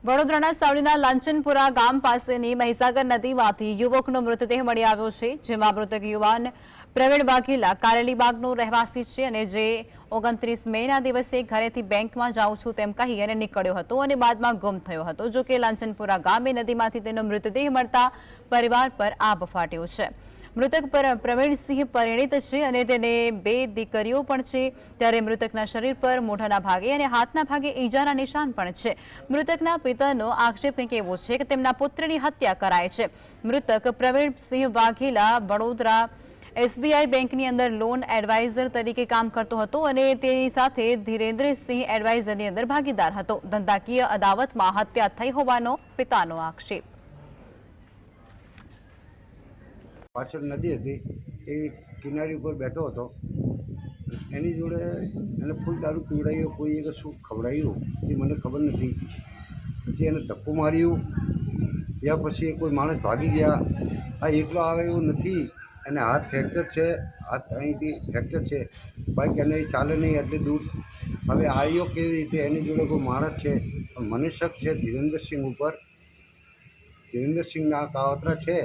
વડોદરાના સાવલીના લાંચનપુરા ગામ પાસેની મહીસાગર નદીમાંથી યુવકનો મૃતદેહ મળી આવ્યો છે, જેમાં મૃતક યુવાન પ્રવીણ વાઘેલા કારેલીબાગનો રહેવાસી છે અને જે 29 મેના દિવસે ઘરેથી બેંકમાં જાઉં છું તેમ કહી અને નીકળ્યો હતો અને બાદમાં ગુમ થયો હતો। જો કે લાંચનપુરા ગામે નદીમાંથી તેનો મૃતદેહ મળતા પરિવાર પર આભ ફાટ્યો છે। મૃતક પ્રવીણસિંહ પરિણીત છે અને તેને 2 દીકરીઓ પણ છે, ત્યારે મૃતકના શરીર પર મોઢાના ભાગે અને હાથના ભાગે ઈજાના નિશાન પણ છે। મૃતકના પિતાનો આક્ષેપ કંઈક એવો છે કે તેમના પુત્રની હત્યા કરાઈ છે। મૃતક પ્રવીણસિંહ વાઘેલા વડોદરા એસબીઆઈ બેંકની અંદર લોન એડવાઇઝર તરીકે કામ કરતો હતો અને તેની સાથે ધીરેન્દ્રસિંહ એડવાઇઝરની અંદર ભાગીદાર હતો। ધંધાકીય અદાવતમાં હત્યા થઈ હોવાનો પિતાનો આક્ષેપ। પાછળ નદી હતી, એ કિનારી ઉપર બેઠો હતો। એની જોડે એને ફૂલ દારૂ પીવડાવ્યો, કોઈએ કે શું ખવડાવ્યું એ મને ખબર નથી। પછી એને ધક્કો માર્યું, યા પછી કોઈ માણસ ભાગી ગયા। આ એકલો આવે એવું નથી, એને હાથ ફ્રેક્ચર છે, હાથ અહીંથી ફ્રેક્ચર છે, બાઇક એને ચાલે નહીં એટલી દૂર। હવે આવ્યો કેવી રીતે? એની જોડે કોઈ માણસ છે, પણ મને શક છે ધીરેન્દ્રસિંહ ઉપર, ધીરેન્દ્રસિંહના કાવતરા છે।